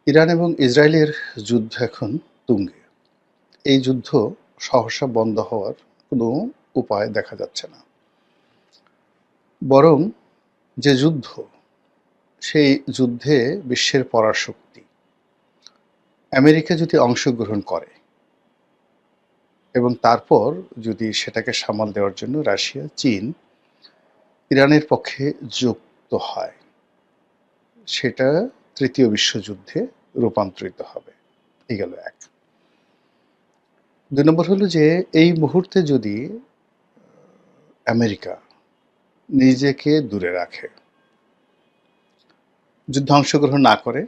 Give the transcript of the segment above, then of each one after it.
Iran এবং ইসরায়েলের যুদ্ধ এখন তুঙ্গে। এই যুদ্ধ সহসা বন্ধ হওয়ার কোনো উপায় দেখা যাচ্ছে না। বরং যে যুদ্ধ, সেই যুদ্ধে বিশ্বের পরাশক্তি আমেরিকা যদি অংশগ্রহণ করে এবং তারপর যদি সেটাকে সামাল দেওয়ার জন্য রাশিয়া, চীন ইরানের পক্ষে যুক্ত হয়, সেটা তৃতীয় বিশ্বযুদ্ধে রূপান্তরিত হবে। এই গেল এক। ২ নম্বর হলো যে এই মুহূর্তে যদি আমেরিকা নিজেকে দূরে রাখে, যুদ্ধে অংশগ্রহণ না করে,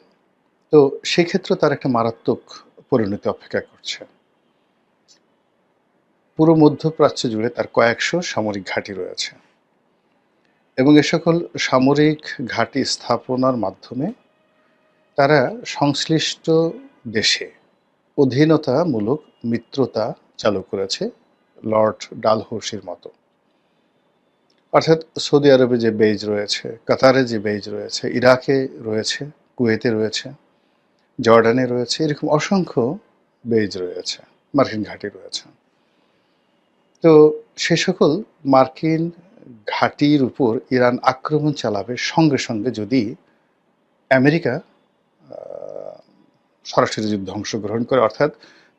তো সেক্ষেত্রে তার একটা মারাত্মক পরিণতি অপেক্ষা করছে। পুরো মধ্যপ্রাচ্য জুড়ে তার কয়েকশো সামরিক ঘাঁটি রয়েছে এবং এ সকল সামরিক ঘাঁটি স্থাপনার মাধ্যমে তারা সংশ্লিষ্ট দেশে অধীনতামূলক মিত্রতা চালু করেছে, লর্ড ডালহৌসির মতো। অর্থাৎ সৌদি আরবে যে বেজ রয়েছে, কাতারে যে বেজ রয়েছে, ইরাকে রয়েছে, কুয়েতে রয়েছে, জর্ডানে রয়েছে, এরকম অসংখ্য বেজ রয়েছে, মার্কিন ঘাঁটি রয়েছে। তো সে সকল মার্কিন ঘাঁটির উপর ইরান আক্রমণ চালাবে সঙ্গে সঙ্গে যদি আমেরিকা সরাসরি যুদ্ধে অংশগ্রহণ করে, অর্থাৎ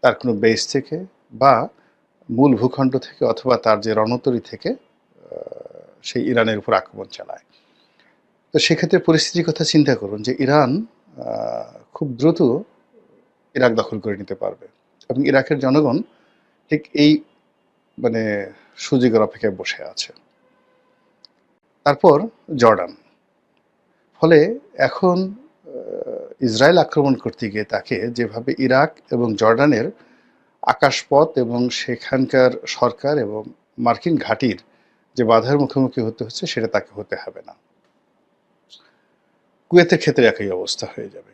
তার কোনো বেস থেকে বা মূল ভূখণ্ড থেকে অথবা তার যে রণতরী থেকে সেই ইরানের উপর আক্রমণ চালায়। তো সেক্ষেত্রে পরিস্থিতির কথা চিন্তা করুন যে ইরান খুব দ্রুত ইরাক দখল করে নিতে পারবে এবং ইরাকের জনগণ ঠিক এই মানে সুযোগের অপেক্ষায় বসে আছে। তারপর জর্ডান। ফলে এখন ইসরায়েল আক্রমণ করতে গিয়ে তাকে যেভাবে ইরাক এবং জর্ডানের আকাশপথ এবং সেখানকার সরকার এবং মার্কিন ঘাঁটির যে বাধার মুখোমুখি হতে হচ্ছে, সেটা তাকে হতে হবে না। কুয়েতের ক্ষেত্রে একই অবস্থা হয়ে যাবে।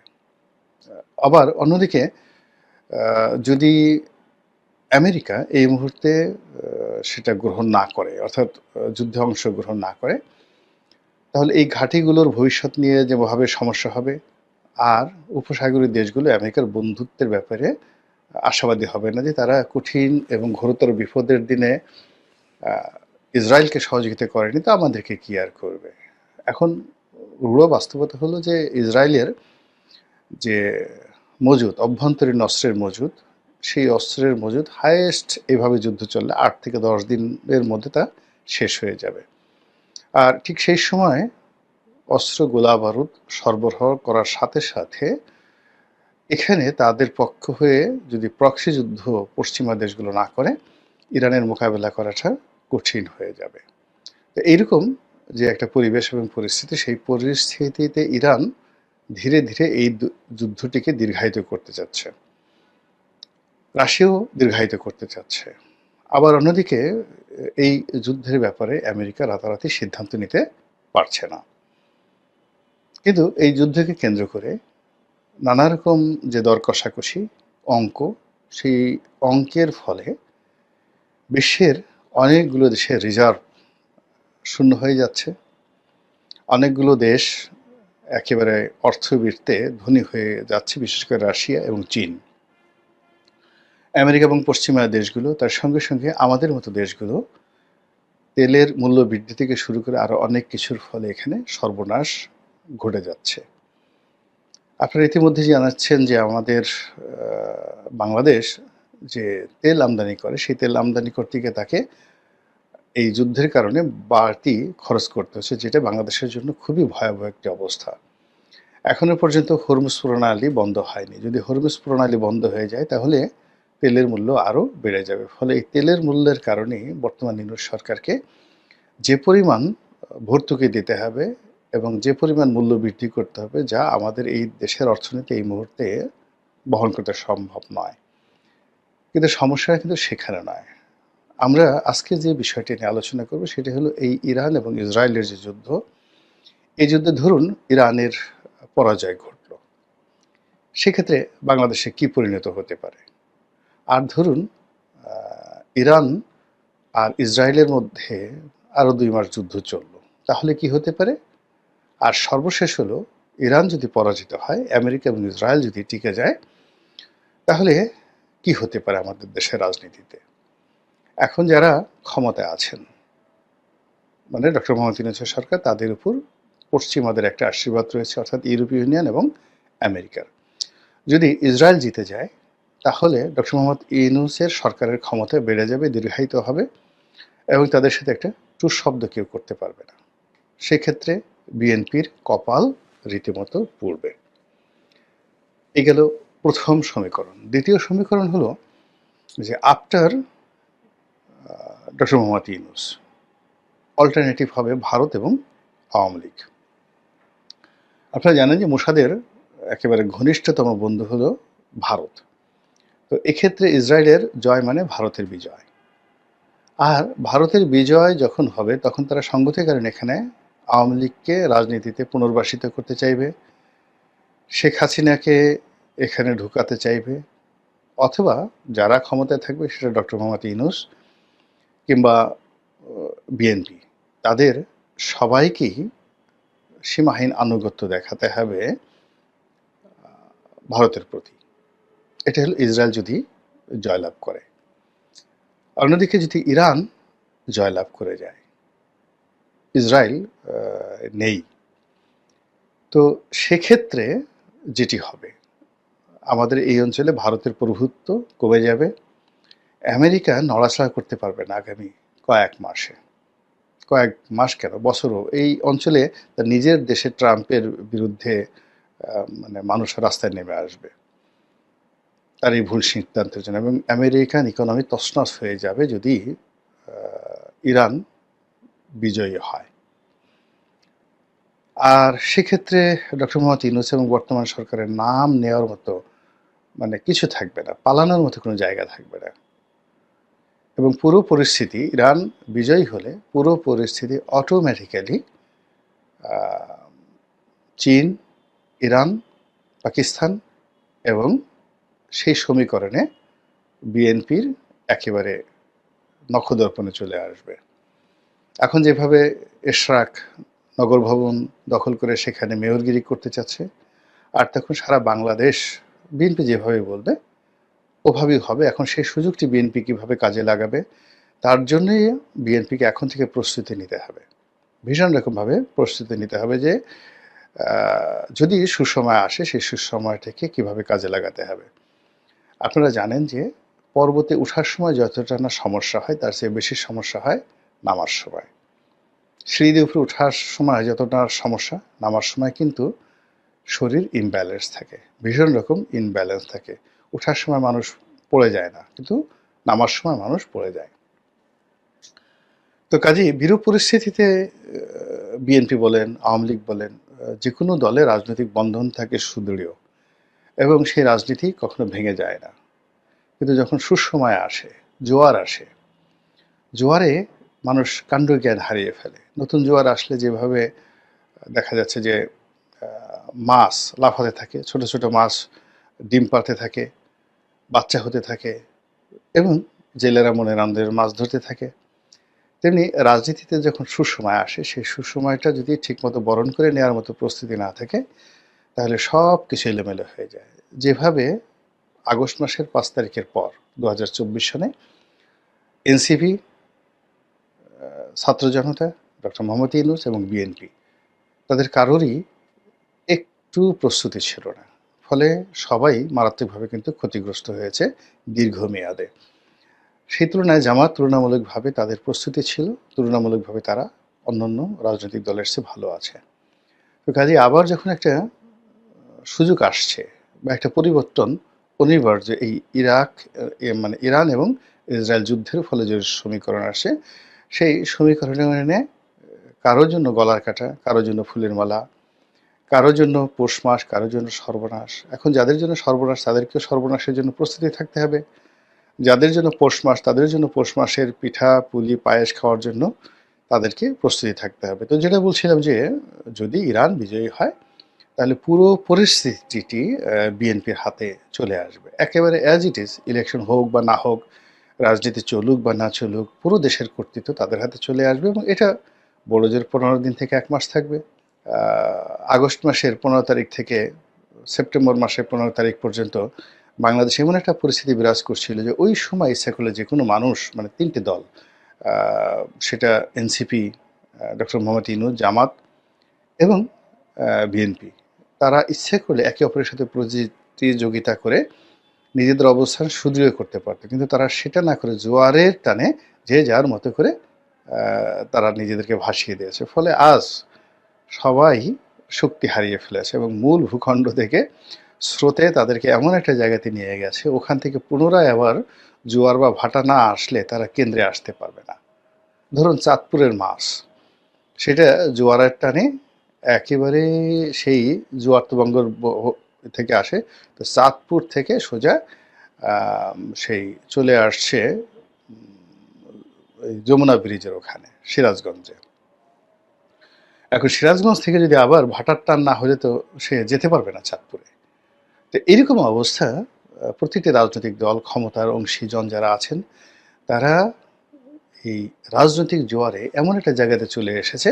আবার অন্যদিকে যদি আমেরিকা এই মুহূর্তে সেটা গ্রহণ না করে, অর্থাৎ যুদ্ধে অংশগ্রহণ না করে, তাহলে এই ঘাঁটিগুলোর ভবিষ্যৎ নিয়ে যেভাবে সমস্যা হবে, আর উপসাগরীয় দেশগুলো আমেরিকার বন্ধুত্বের ব্যাপারে আশাবাদী হবে না যে তারা কঠিন এবং ঘোরতর বিপদের দিনে ইসরায়েলকে সহযোগিতা করেনি, তো আমাদেরকে কি আর করবে। এখন রূঢ় বাস্তবতা হলো যে ইসরায়েলের যে মজুদ, অভ্যন্তরীণ অস্ত্রের মজুদ, সেই অস্ত্রের মজুদ হাইয়েস্ট এভাবে যুদ্ধ চললে ৮ থেকে ১০ দিনের মধ্যে তা শেষ হয়ে যাবে। আর ঠিক সেই সময় অস্ত্র, গোলা বারুদ সরবরাহ করার সাথে সাথে এখানে তাদের পক্ষ হয়ে যদি প্রক্সি যুদ্ধ পশ্চিমা দেশগুলো না করে, ইরানের মোকাবেলা করাটা কঠিন হয়ে যাবে। তো এইরকম যে একটা পরিবেশ এবং পরিস্থিতি, সেই পরিস্থিতিতে ইরান ধীরে ধীরে এই যুদ্ধটিকে দীর্ঘায়িত করতে চাচ্ছে, রাশিয়াও দীর্ঘায়িত করতে চাচ্ছে। আবার অন্যদিকে এই যুদ্ধের ব্যাপারে আমেরিকা রাতারাতি সিদ্ধান্ত নিতে পারছে না। কিন্তু এই যুদ্ধকে কেন্দ্র করে নানা রকম যে দর কষাকষি, অঙ্ক, সেই অঙ্কের ফলে বিশ্বের অনেকগুলো দেশের রিজার্ভ শূন্য হয়ে যাচ্ছে। অনেকগুলো দেশ একেবারে অর্থবৃত্তে ধনী হয়ে যাচ্ছে, বিশেষ করে রাশিয়া এবং চীন। আমেরিকা এবং পশ্চিমা দেশগুলো, তার সঙ্গে সঙ্গে আমাদের মতো দেশগুলো তেলের মূল্য বৃদ্ধি থেকে শুরু করে আরও অনেক কিছুর ফলে এখানে সর্বনাশ ঘটে যাচ্ছে। আপনারা ইতিমধ্যে জানাচ্ছেন যে আমাদের বাংলাদেশ যে তেল আমদানি করে, সেই তেল আমদানি করতে গিয়ে তাকে এই যুদ্ধের কারণে বাড়তি খরচ করতে হচ্ছে, যেটা বাংলাদেশের জন্য খুবই ভয়াবহ একটি অবস্থা। এখনো পর্যন্ত হরমুজ প্রণালী বন্ধ হয়নি। যদি হরমুজ প্রণালী বন্ধ হয়ে যায়, তাহলে তেলের মূল্য আরও বেড়ে যাবে। ফলে এই তেলের মূল্যের কারণেই বর্তমান ইউনূস সরকারকে যে পরিমাণ ভর্তুকি দিতে হবে এবং যে পরিমাণ মূল্য বৃদ্ধি করতে হবে, যা আমাদের এই দেশের অর্থনীতি এই মুহূর্তে বহন করতে সম্ভব নয়। কিন্তু সমস্যা কিন্তু সেখানে নয়। আমরা আজকে যে বিষয়টি নিয়ে আলোচনা করব, সেটি হলো এই ইরান এবং ইসরায়েলের যে যুদ্ধ। এই যুদ্ধে ধরুন ইরানের পরাজয় ঘটল, সেক্ষেত্রে বাংলাদেশে কি পরিণত হতে পারে? আর ধরুন ইরান আর ইসরায়েলের মধ্যে আরও ২ মাস যুদ্ধ চলল, তাহলে কি হতে পারে? আর সর্বশেষ হলো ইরান যদি পরাজিত হয়, আমেরিকা এবং ইসরায়েল যদি টিকে যায়, তাহলে কি হতে পারে আমাদের দেশের রাজনীতিতে? এখন যারা ক্ষমতায় আছেন, মানে ডক্টর মোহাম্মদ ইউনূসের সরকার, তাদের উপর পশ্চিমাদের একটা আশীর্বাদ রয়েছে, অর্থাৎ ইউরোপীয় ইউনিয়ন এবং আমেরিকার। যদি ইসরায়েল জিতে যায়, তাহলে ডক্টর মোহাম্মদ ইউনূসের সরকারের ক্ষমতা বেড়ে যাবে, দীর্ঘায়িত হবে, এবং তাদের সাথে একটা টুস শব্দ কেউ করতে পারবে না। সেক্ষেত্রে বিএনপির কপাল রীতিমতো পুড়বে। এই গেল প্রথম সমীকরণ। দ্বিতীয় সমীকরণ হলো যে after doctor Mohammad Yunus alternative হবে ভারত এবং আওয়ামী লীগ। আপনারা জানেন যে মোসাদের একেবারে ঘনিষ্ঠতম বন্ধু হলো ভারত। তো এক্ষেত্রে ইসরায়েলের জয় মানে ভারতের বিজয়। আর ভারতের বিজয় যখন হবে, তখন তারা সংগতির কারণে এখানে আওয়ামী লীগকে রাজনীতিতে পুনর্বাসিত করতে চাইবে, শেখ হাসিনাকে এখানে ঢুকাতে চাইবে, অথবা যারা ক্ষমতায় থাকবে সেটা ডক্টর মোহাম্মদ ইউনূস কিংবা বিএনপি, তাদের সবাইকেই সীমাহীন আনুগত্য দেখাতে হবে ভারতের প্রতি। এটা হলো ইসরায়েল যদি জয়লাভ করে। অন্যদিকে যদি ইরান জয়লাভ করে যায়, ইসরায়েল নেই, তো সেক্ষেত্রে যেটি হবে, আমাদের এই অঞ্চলে ভারতের প্রভুত্ব কমে যাবে। আমেরিকা নড়াচড়া করতে পারবে না আগামী কয়েক মাসে, কয়েক মাস কেন, বছরও। এই অঞ্চলে তার নিজের দেশে ট্রাম্পের বিরুদ্ধে মানে মানুষ রাস্তায় নেমে আসবে তার এই ভুল সিদ্ধান্তের জন্য, এবং আমেরিকান ইকোনমি তছনছ হয়ে যাবে যদি ইরান বিজয়ী হয়। আর সেক্ষেত্রে ডক্টর মোহাম্মদ ইউনূস এবং বর্তমান সরকারের নাম নেওয়ার মতো মানে কিছু থাকবে না, পালানোর মতো কোনো জায়গা থাকবে না। এবং পুরো পরিস্থিতি, ইরান বিজয়ী হলে পুরো পরিস্থিতি অটোমেটিক্যালি চীন, ইরান, পাকিস্তান এবং সেই সমীকরণে বিএনপির একেবারে নখদর্পণে চলে আসবে। এখন যেভাবে এশরাক নগর ভবন দখল করে সেখানে মেয়রগিরি করতে চাচ্ছে, আর তখন সারা বাংলাদেশ বিএনপি যেভাবে বলবে ওভাবেই হবে। এখন সেই সুযোগটি বিএনপি কীভাবে কাজে লাগাবে, তার জন্যই বিএনপিকে এখন থেকে প্রস্তুতি নিতে হবে, ভীষণ রকমভাবে প্রস্তুতি নিতে হবে যে যদি সুসময় আসে সেই সুসময়টাকে কীভাবে কাজে লাগাতে হবে। আপনারা জানেন যে পর্বতে ওঠার সময় যতটা না সমস্যা হয়, তার চেয়ে বেশি সমস্যা হয় নামার সময়। সিঁড়ি দিয়ে উপরে ওঠার সময় যতটা সমস্যা, নামার সময় কিন্তু শরীর ইমব্যালেন্স থাকে, ভীষণ রকম ইমব্যালেন্স থাকে। ওঠার সময় মানুষ পড়ে যায় না, কিন্তু নামার সময় মানুষ পড়ে যায়। তো কাজেই বিরূপ পরিস্থিতিতে বিএনপি বলেন, আওয়ামী লীগ বলেন, যে কোনো দলে রাজনৈতিক বন্ধন থাকে সুদৃঢ়, এবং সেই রাজনীতি কখনো ভেঙে যায় না। কিন্তু যখন সুসময় আসে, জোয়ার আসে, জোয়ারে মানুষ কাণ্ডজ্ঞান হারিয়ে ফেলে। নতুন জোয়ার আসলে যেভাবে দেখা যাচ্ছে যে মাছ লাফাতে থাকে, ছোট ছোট মাছ ডিম পাড়তে থাকে, বাচ্চা হতে থাকে, এবং জেলেরা মনের আনন্দের মাছ ধরতে থাকে, তেমনি রাজনীতিতে যখন সুসময় আসে, সেই সুসময়টা যদি ঠিকমতো বরণ করে নেওয়ার মতো প্রস্তুতি না থাকে, তাহলে সব কিছু এলোমেলো হয়ে যায়। যেভাবে আগস্ট মাসের 5 তারিখের পর 2024 সনে এনসিপি, ছাত্র জনতা, ডক্টর মোহাম্মদ ইউনূস এবং বিএনপি, তাদের কারোরই একটু প্রস্তুতি ছিল না। ফলে সবাই মারাত্মকভাবে কিন্তু ক্ষতিগ্রস্ত হয়েছে দীর্ঘমেয়াদে। সেই তুলনায় জামাত তুলনামূলকভাবে তাদের প্রস্তুতি ছিল, তুলনামূলকভাবে তারা অন্যান্য রাজনৈতিক দলের চেয়ে ভালো আছে। তো কাজেই আবার যখন একটা সুযোগ আসছে বা একটা পরিবর্তন অনিবার্য, এই মানে ইরান এবং ইসরায়েল যুদ্ধের ফলে যে সমীকরণ আসে, সেই সমীকরণে কারোর জন্য গলার কাটা, কারোর জন্য ফুলের মালা, কারোর জন্য পৌষ মাস, কারোর জন্য সর্বনাশ। এখন যাদের জন্য সর্বনাশ, তাদেরকেও সর্বনাশের জন্য প্রস্তুতি থাকতে হবে। যাদের জন্য পৌষ মাস, তাদের জন্য পৌষ মাসের পিঠা পুলি পায়েস খাওয়ার জন্য তাদেরকে প্রস্তুতি থাকতে হবে। তো যেটা বলছিলাম যে যদি ইরান বিজয়ী হয়, তাহলে পুরো পরিস্থিতিটি বিএনপির হাতে চলে আসবে, একেবারে অ্যাজ ইট ইজ। ইলেকশন হোক বা না হোক, রাজনীতি চলুক বা না চলুক, পুরো দেশের কর্তৃত্ব তাদের হাতে চলে আসবে, এবং এটা বড় জোর 15 দিন থেকে 1 মাস থাকবে। আগস্ট মাসের 15 তারিখ থেকে সেপ্টেম্বর মাসের 15 তারিখ পর্যন্ত বাংলাদেশে এমন একটা পরিস্থিতি বিরাজ করছিল যে ওই সময় ইচ্ছা করলে যে কোনো মানুষ, মানে ৩টে দল, সেটা এনসিপি, ডক্টর মোহাম্মদ ইউনূস, জামাত এবং বিএনপি, তারা ইচ্ছে করলে একে অপরের সাথে প্রতিযোগিতা করে নিজেদের অবস্থান সুদৃঢ় করতে পারত, কিন্তু তারা সেটা না করে জোয়ারের টানে যে যার মতো করে তারা নিজেদেরকে ভাসিয়ে দিয়েছে। ফলে আজ সবাই শক্তি হারিয়ে ফেলেছে এবং মূল ভূখণ্ড থেকে স্রোতে তাদেরকে এমন একটা জায়গাতে নিয়ে গেছে, ওখান থেকে পুনরায় আবার জোয়ার বা ভাটা না আসলে তারা কেন্দ্রে আসতে পারবে না। ধরুন চাঁদপুরের মাছ, সেটা জোয়ারের টানে একেবারে সেই জোয়ার তো থেকে আসে, তো চাঁদপুর থেকে সোজা সেই চলে আসছে যমুনা ব্রিজের ওখানে সিরাজগঞ্জে। এখন সিরাজগঞ্জ থেকে যদি আবার ভাটার টান না হলে তো সে যেতে পারবে না চাঁদপুরে। তো এরকম অবস্থা, প্রতিটি রাজনৈতিক দল, ক্ষমতার অংশীজন যারা আছেন, তারা এই রাজনৈতিক জোয়ারে এমন একটা জায়গাতে চলে এসেছে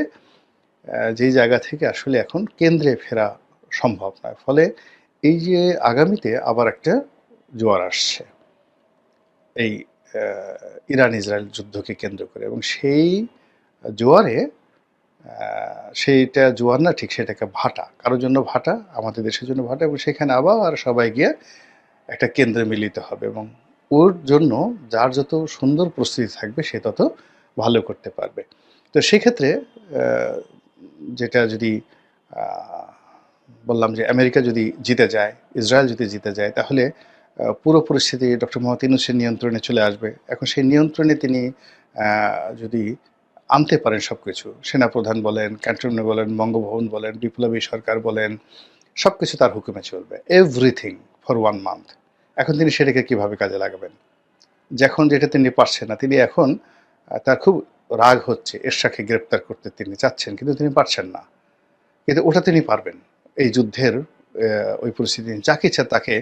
যেই জায়গা থেকে আসলে এখন কেন্দ্রে ফেরা সম্ভব নয়। ফলে এই যে আগামীতে আবার একটা জোয়ার আসছে এই ইরান ইসরায়েল যুদ্ধকে কেন্দ্র করে, এবং সেই জোয়ারে সেইটা জোয়ার না ঠিক, সেটাকে ভাটা, কারোর জন্য ভাটা, আমাদের দেশের জন্য ভাটা, এবং সেখানে আবার সবাই গিয়ে একটা কেন্দ্রে মিলিত হবে, এবং ওর জন্য যার যত সুন্দর প্রস্তুতি থাকবে সে তত ভালো করতে পারবে। তো সেক্ষেত্রে যেটা যদি বললাম যে আমেরিকা যদি জিতে যায়, ইসরায়েল যদি জিতে যায়, তাহলে পুরো পরিস্থিতি ডক্টর মোহাম্মদ ইউনূসের নিয়ন্ত্রণে চলে আসবে। এখন সেই নিয়ন্ত্রণে তিনি যদি আনতে পারেন সব কিছু, সেনাপ্রধান বলেন, ক্যান্টনমেন্ট বলেন, বঙ্গভবন বলেন, বিপ্লবী সরকার বলেন, সব কিছু তার হুকুমে চলবে, এভরিথিং ফর 1 মান্থ। এখন তিনি সেটাকে কিভাবে কাজে লাগাবেন? যখন যেটা তিনি পারছেন না, তিনি এখন তার খুব রাগ হচ্ছে, এরশাকে গ্রেপ্তার করতে তিনি চাচ্ছেন, কিন্তু তিনি পারছেন না। কিন্তু ওটা তিনি পারবেন। এই যুদ্ধের ওই পরিস্থিতি যাকে ইচ্ছা তাকে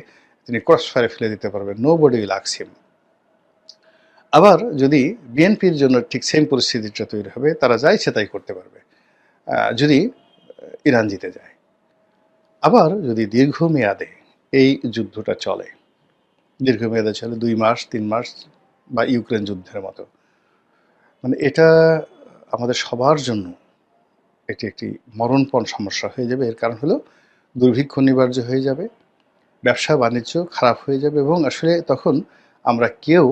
তিনি ক্রস ফায়ারে ফেলে দিতে পারবেন, nobody will ask him. আবার যদি বিএনপির জন্য ঠিক সেম পরিস্থিতিটা তৈরি হবে, তারা যা ইচ্ছে তাই করতে পারবে যদি ইরান জিতে যায়। আবার যদি দীর্ঘমেয়াদে এই যুদ্ধটা চলে, দীর্ঘমেয়াদে চলে 2 মাস 3 মাস বা ইউক্রেন যুদ্ধের মতো, মানে এটা আমাদের সবার জন্য এটি একটি মরণপণ সমস্যা হয়ে যাবে। এর কারণ হলো দুর্ভিক্ষ অনিবার্য হয়ে যাবে, ব্যবসা বাণিজ্য খারাপ হয়ে যাবে, এবং আসলে তখন আমরা কেউ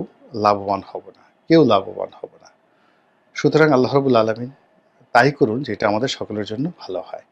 লাভবান হব না, কেউ লাভবান হব না। সুতরাং আল্লাহ রাব্বুল আলামিন তাই করুন যেটা আমাদের সকলের জন্য ভালো হয়।